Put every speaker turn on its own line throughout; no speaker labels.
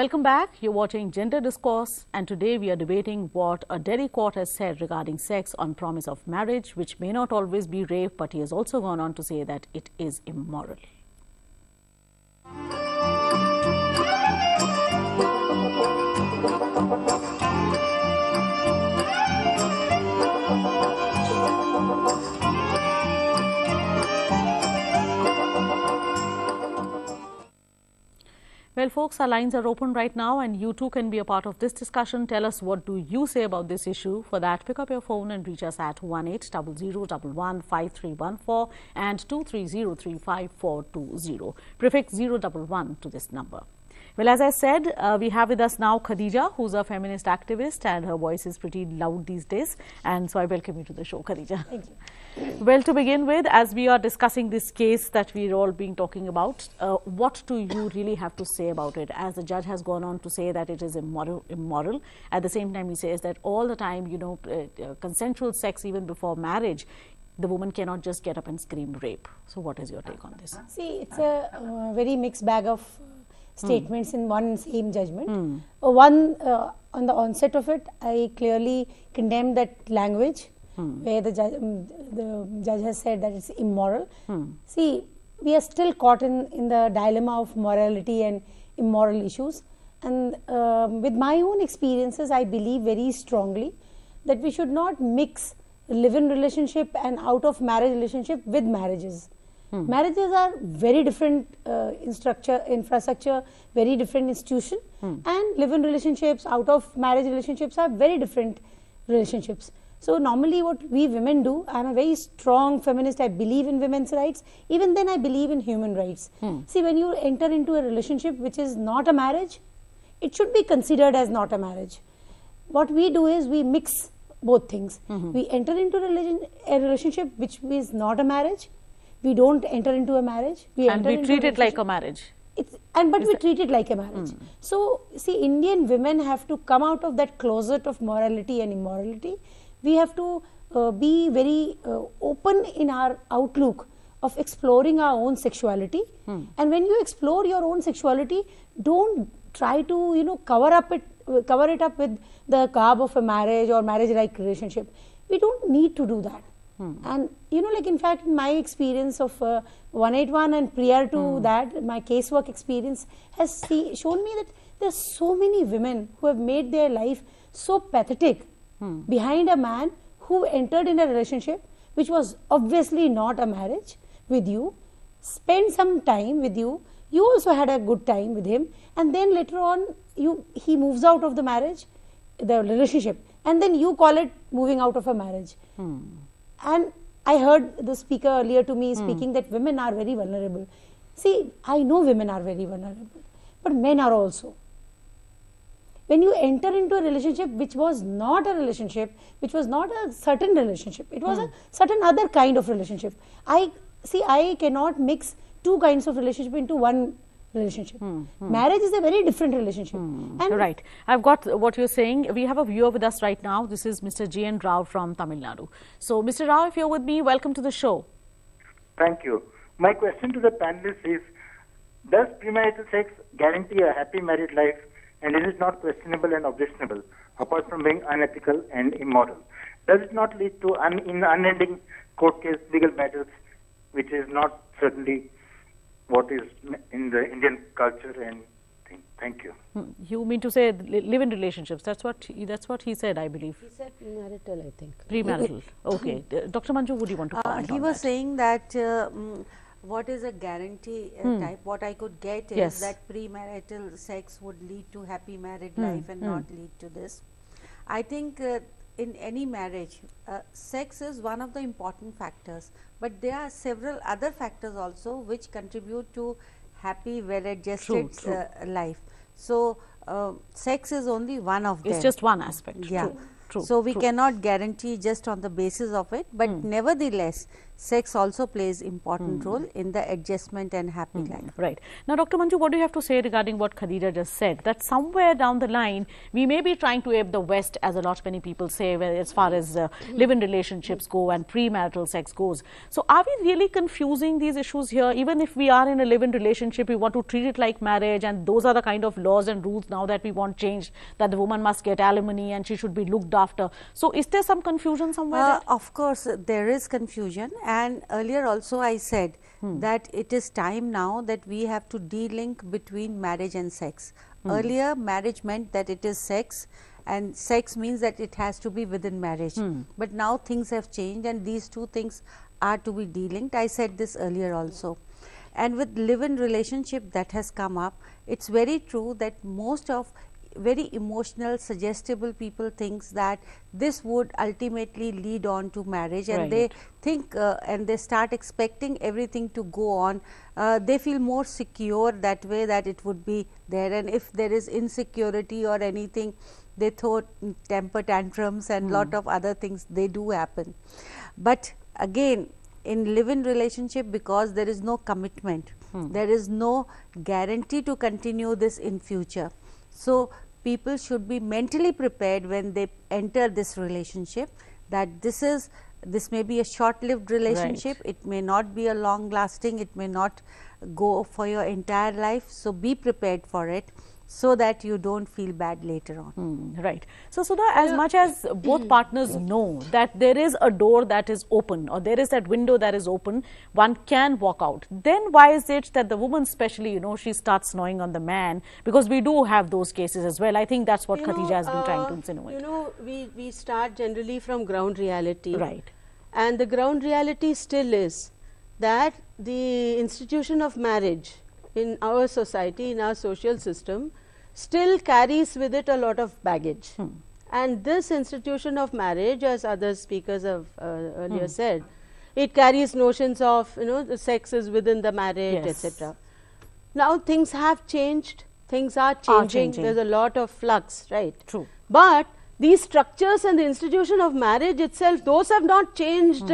Welcome back. You're watching Gender Discourse, and today we are debating what a Delhi court has said regarding sex on promise of marriage, which may not always be rape, but he has also gone on to say that it is immoral. Well, folks, our lines are open right now, and you too can be a part of this discussion. Tell us, what do you say about this issue? For that, pick up your phone and reach us at 1800115314 and 23035420. Prefix 011 to this number. Well, as I said, we have with us now Khadija, who's a feminist activist, and her voice is pretty loud these days. And so I welcome you to the show, Khadija.
Thank you.
Well, to begin with, as we are discussing this case that we're all being talking about, what do you really have to say about it? As the judge has gone on to say that it is immoral. At the same time, he says that all the time, consensual sex even before marriage, the woman cannot just get up and scream rape. So what is your take on this?
See, it's a very mixed bag of statements in one same judgment. On the onset of it, I clearly condemn that language where the judge has said that it's immoral. See, we are still caught in the dilemma of morality and immoral issues. And with my own experiences, I believe very strongly that we should not mix live-in relationship and out-of-marriage relationship with marriages. Marriages are very different in structure, infrastructure, very different institution, and live-in relationships, out-of-marriage relationships are very different relationships. So normally what we women do, I am a very strong feminist, I believe in women's rights, even then I believe in human rights. See, when you enter into a relationship which is not a marriage, it should be considered as not a marriage. What we do is we mix both things. We enter into a relationship which is not a marriage. We don't enter into a marriage.
We treat it like a marriage.
But we treat it like a marriage. So, see, Indian women have to come out of that closet of morality and immorality. We have to be very open in our outlook of exploring our own sexuality. And when you explore your own sexuality, don't try to cover it up with the garb of a marriage or marriage-like relationship. We don't need to do that. And in fact, in my experience of 181 and prior to that, my casework experience has shown me that there are so many women who have made their life so pathetic behind a man who entered in a relationship which was obviously not a marriage with you, spent some time with you, you also had a good time with him, and then later on he moves out of the marriage, the relationship, and then you call it moving out of a marriage. And I heard the speaker earlier to me speaking that women are very vulnerable. See, I know women are very vulnerable, but men are also. When you enter into a relationship which was not a relationship, which was not a certain relationship, it was a certain other kind of relationship. I cannot mix two kinds of relationship into one relationship. Marriage is a very different relationship.
And right. I've got what you're saying. We have a viewer with us right now. This is Mr. G.N. Rao from Tamil Nadu. So, Mr. Rao, if you're with me, welcome to the show.
Thank you. My question to the panelists is, does premarital sex guarantee a happy married life, and is it not questionable and objectionable, apart from being unethical and immoral? Does it not lead to unending court case legal matters, which is not certainly what is in the Indian culture and thing? Thank you.
You mean to say live-in relationships? That's what he said, I believe.
He said premarital, I think.
Premarital. Okay. Dr. Manju, would you want to comment on
He was
that?
saying that what is a guarantee type? What I could get is that premarital sex would lead to happy married life and not lead to this. I think in any marriage, sex is one of the important factors, but there are several other factors also which contribute to happy, well-adjusted life. So, sex is only one of them.
It's just one aspect.
Yeah. True. So, we cannot guarantee just on the basis of it, but nevertheless, sex also plays important role in the adjustment and happy life.
Right. Now, Dr. Manju, what do you have to say regarding what Khadija just said? That somewhere down the line, we may be trying to ape the West, as a lot many people say, as far as live-in relationships go and premarital sex goes. So, are we really confusing these issues here? Even if we are in a live-in relationship, we want to treat it like marriage, and those are the kind of laws and rules now that we want changed, that the woman must get alimony and she should be looked after. So, is there some confusion somewhere there?
Of course, there is confusion, and earlier also I said that it is time now that we have to de-link between marriage and sex. Earlier, marriage meant that it is sex, and sex means that it has to be within marriage. But now things have changed, and these two things are to be de-linked. I said this earlier also. And with live-in relationship that has come up, it's very true that most of very emotional, suggestible people thinks that this would ultimately lead on to marriage, and they think and they start expecting everything to go on. They feel more secure that way, that it would be there, and if there is insecurity or anything, they throw temper tantrums and lot of other things, they do happen. But again, in live-in relationship, because there is no commitment, there is no guarantee to continue this in future. So, people should be mentally prepared when they enter this relationship, that this may be a short-lived relationship, it may not be a long-lasting, it may not go for your entire life. So, be prepared for it, so that you don't feel bad later on.
Right. So, Sudha, as much as both partners know that there is a door that is open, or there is that window that is open, one can walk out, then why is it that the woman especially, you know, she starts gnawing on the man? Because we do have those cases as well. I think that's what Khadija has been trying to insinuate.
You know, we start generally from ground reality.
Right.
And the ground reality still is that the institution of marriage in our society, in our social system, still carries with it a lot of baggage. And this institution of marriage, as other speakers have earlier said, it carries notions of, you know, the sex is within the marriage, etc. Now, things have changed, things are changing, there is a lot of flux, right?
True.
But these structures and the institution of marriage itself, those have not changed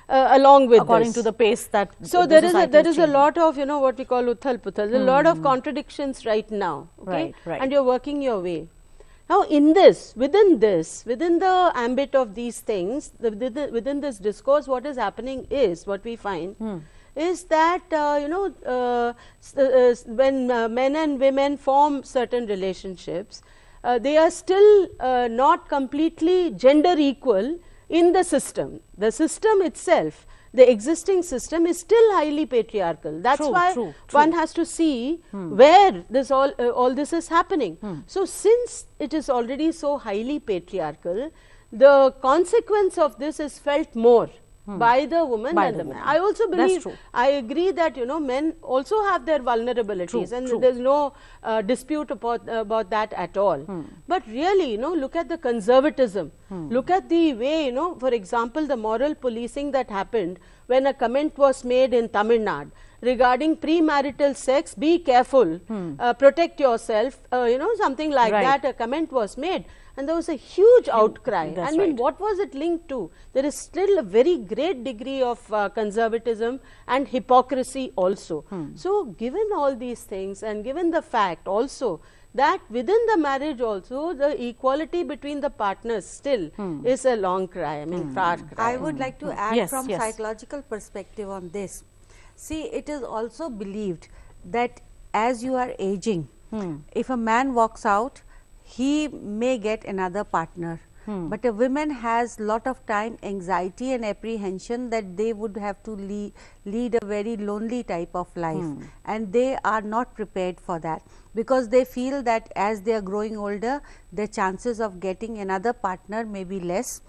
along with
according
this.
to the pace that
So there is a lot of, you know, what we call uthal puthal, a lot of contradictions right now, okay? And you're working your way. Now, in this, within the ambit of these things, within this discourse, what is happening is, what we find is that, you know, when men and women form certain relationships, they are still not completely gender equal in the system. The system itself, the existing system, is still highly patriarchal. That's why one has to see where this all this is happening. So, since it is already so highly patriarchal, the consequence of this is felt more by the woman than the man. I also believe, I agree that, you know, men also have their vulnerabilities, and there is no dispute about that at all. But really, you know, look at the conservatism, look at the way, you know, for example, the moral policing that happened when a comment was made in Tamil Nadu regarding premarital sex, be careful, protect yourself, you know, something like that, a comment was made. And there was a huge outcry. I mean, what was it linked to? There is still a very great degree of conservatism and hypocrisy also. So, given all these things, and given the fact also that within the marriage also the equality between the partners still is a long cry, I mean far cry.
I would like to add from psychological perspective on this. See, it is also believed that as you are aging, if a man walks out, he may get another partner. But a woman has lot of time anxiety and apprehension that they would have to lead a very lonely type of life, and they are not prepared for that, because they feel that as they are growing older, their chances of getting another partner may be less,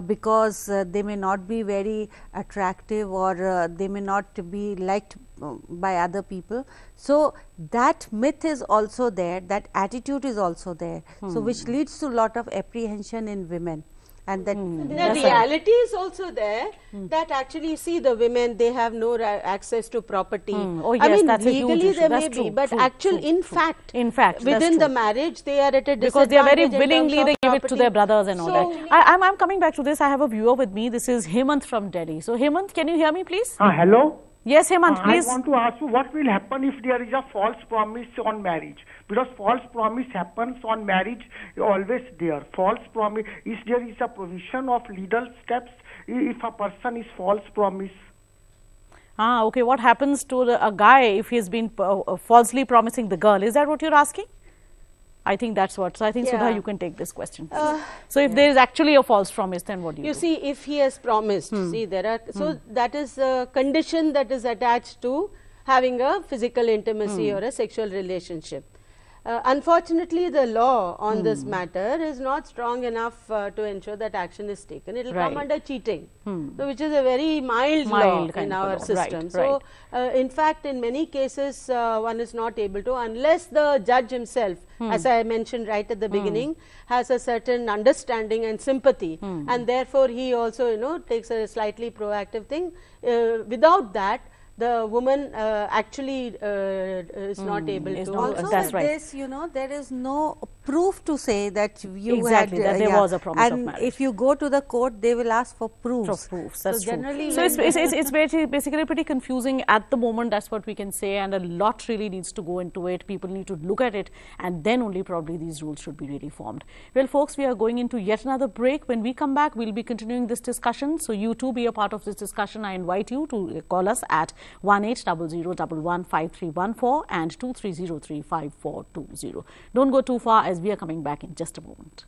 because they may not be very attractive, or they may not be liked by other people. So, that myth is also there, that attitude is also there. So, which leads to lot of apprehension in women. and that
the reality is also there that actually, see, the women, they have no access to property.
Oh yes,
I mean,
that's
legally
a huge issue.
there
That's
may
true,
be, but
true,
in fact, within the marriage, they are at a disadvantage
because they are very willingly
in terms
they
of
give it to their
property.
brothers and all that. I'm coming back to this. I have a viewer with me. This is Hemant from Delhi. So Hemant, can you hear me, please?
Hello.
Yes, Hemant, please.
I want to ask you what will happen if there is a false promise on marriage? Because false promise happens on marriage, always there. False promise, is there is a provision of legal steps if a person is false promise?
Okay. What happens to a guy if he's been falsely promising the girl? Is that what you're asking? I think that's what. So I think Sudha, you can take this question. So if there is actually a false promise, then what do you do?
See, if he has promised, see, there are, so that is a condition that is attached to having a physical intimacy or a sexual relationship. Unfortunately, the law on this matter is not strong enough to ensure that action is taken. It will come under cheating, so which is a very mild law in our system. So, in fact, in many cases, one is not able to, unless the judge himself, as I mentioned right at the beginning, has a certain understanding and sympathy, and therefore he also, takes a slightly proactive thing. Without that, the woman actually is not able to.
Also with this, there is no proof to say that you
had that there was a promise of marriage.
And if you go to the court, they will ask for proofs.
That's
so generally,
true. So it's basically pretty confusing at the moment. That's what we can say, and a lot really needs to go into it. People need to look at it, and then only probably these rules should be really formed. Well, folks, we are going into yet another break. When we come back, we'll be continuing this discussion. So you too be a part of this discussion. I invite you to call us at 1800115314 and 23035420. Don't go too far, as we are coming back in just a moment.